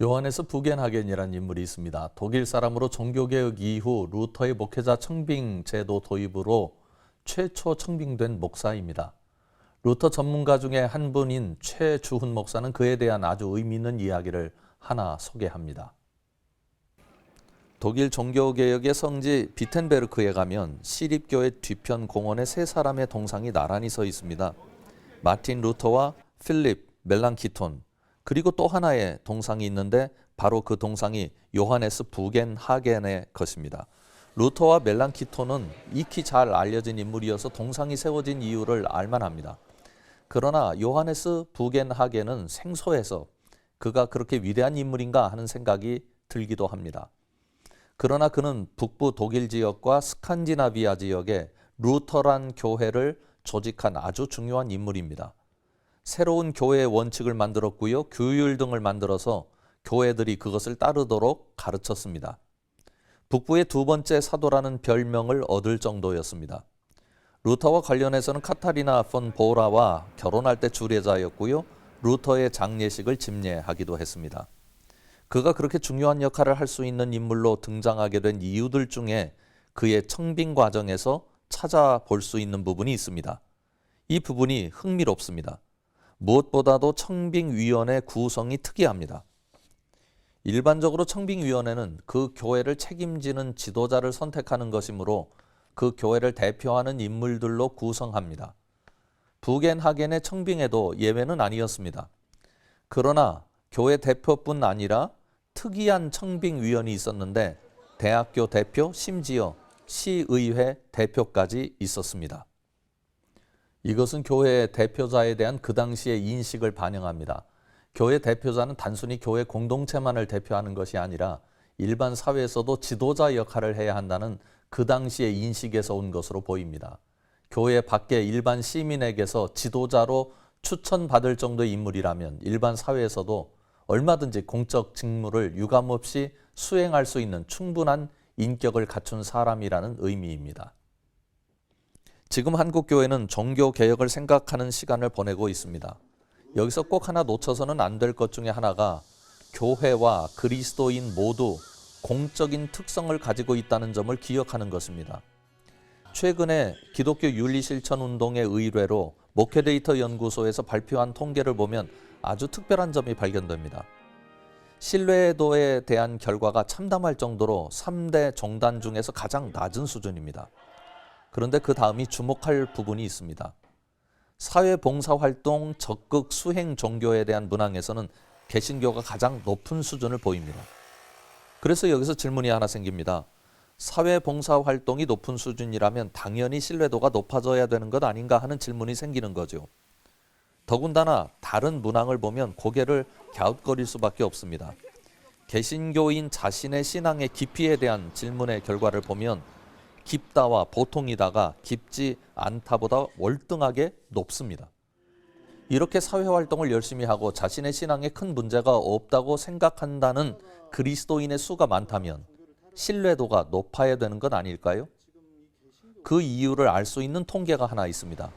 요한네스 부겐하겐이라는 인물이 있습니다. 독일 사람으로 종교개혁 이후 루터의 목회자 청빙 제도 도입으로 최초 청빙된 목사입니다. 루터 전문가 중에 한 분인 최주훈 목사는 그에 대한 아주 의미 있는 이야기를 하나 소개합니다. 독일 종교개혁의 성지 비텐베르크에 가면 시립교회 뒤편 공원에 세 사람의 동상이 나란히 서 있습니다. 마틴 루터와 필립 멜랑키톤, 그리고 또 하나의 동상이 있는데 바로 그 동상이 요한네스 부겐하겐의 것입니다. 루터와 멜랑키톤은 익히 잘 알려진 인물이어서 동상이 세워진 이유를 알만합니다. 그러나 요한네스 부겐하겐은 생소해서 그가 그렇게 위대한 인물인가 하는 생각이 들기도 합니다. 그러나 그는 북부 독일 지역과 스칸디나비아 지역에 루터란 교회를 조직한 아주 중요한 인물입니다. 새로운 교회의 원칙을 만들었고요. 규율 등을 만들어서 교회들이 그것을 따르도록 가르쳤습니다. 북부의 두 번째 사도라는 별명을 얻을 정도였습니다. 루터와 관련해서는 카타리나 폰 보라와 결혼할 때 주례자였고요. 루터의 장례식을 집례하기도 했습니다. 그가 그렇게 중요한 역할을 할 수 있는 인물로 등장하게 된 이유들 중에 그의 청빙 과정에서 찾아볼 수 있는 부분이 있습니다. 이 부분이 흥미롭습니다. 무엇보다도 청빙위원회 구성이 특이합니다. 일반적으로 청빙위원회는 그 교회를 책임지는 지도자를 선택하는 것이므로 그 교회를 대표하는 인물들로 구성합니다. 부겐하겐의 청빙에도 예외는 아니었습니다. 그러나 교회 대표뿐 아니라 특이한 청빙위원이 있었는데 대학교 대표, 심지어 시의회 대표까지 있었습니다. 이것은 교회의 대표자에 대한 그 당시의 인식을 반영합니다. 교회 대표자는 단순히 교회 공동체만을 대표하는 것이 아니라 일반 사회에서도 지도자 역할을 해야 한다는 그 당시의 인식에서 온 것으로 보입니다. 교회 밖의 일반 시민에게서 지도자로 추천받을 정도의 인물이라면 일반 사회에서도 얼마든지 공적 직무를 유감없이 수행할 수 있는 충분한 인격을 갖춘 사람이라는 의미입니다. 지금 한국 교회는 종교 개혁을 생각하는 시간을 보내고 있습니다. 여기서 꼭 하나 놓쳐서는 안 될 것 중에 하나가 교회와 그리스도인 모두 공적인 특성을 가지고 있다는 점을 기억하는 것입니다. 최근에 기독교 윤리실천운동의 의뢰로 목회데이터 연구소에서 발표한 통계를 보면 아주 특별한 점이 발견됩니다. 신뢰도에 대한 결과가 참담할 정도로 3대 종단 중에서 가장 낮은 수준입니다. 그런데 그 다음이 주목할 부분이 있습니다. 사회봉사활동 적극 수행 종교에 대한 문항에서는 개신교가 가장 높은 수준을 보입니다. 그래서 여기서 질문이 하나 생깁니다. 사회봉사활동이 높은 수준이라면 당연히 신뢰도가 높아져야 되는 것 아닌가 하는 질문이 생기는 거죠. 더군다나 다른 문항을 보면 고개를 갸웃거릴 수밖에 없습니다. 개신교인 자신의 신앙의 깊이에 대한 질문의 결과를 보면 깊다와 보통이다가 깊지 않다보다 월등하게 높습니다. 이렇게 사회활동을 열심히 하고 자신의 신앙에 큰 문제가 없다고 생각한다는 그리스도인의 수가 많다면 신뢰도가 높아야 되는 것 아닐까요? 그 이유를 알 수 있는 통계가 하나 있습니다.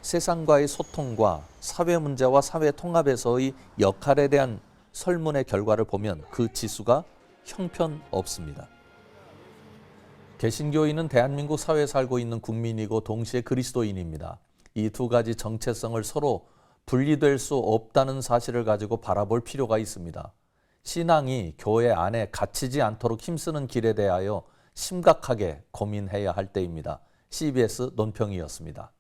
세상과의 소통과 사회 문제와 사회 통합에서의 역할에 대한 설문의 결과를 보면 그 지수가 형편없습니다. 개신교인은 대한민국 사회에 살고 있는 국민이고 동시에 그리스도인입니다. 이 두 가지 정체성을 서로 분리될 수 없다는 사실을 가지고 바라볼 필요가 있습니다. 신앙이 교회 안에 갇히지 않도록 힘쓰는 길에 대하여 심각하게 고민해야 할 때입니다. CBS 논평이었습니다.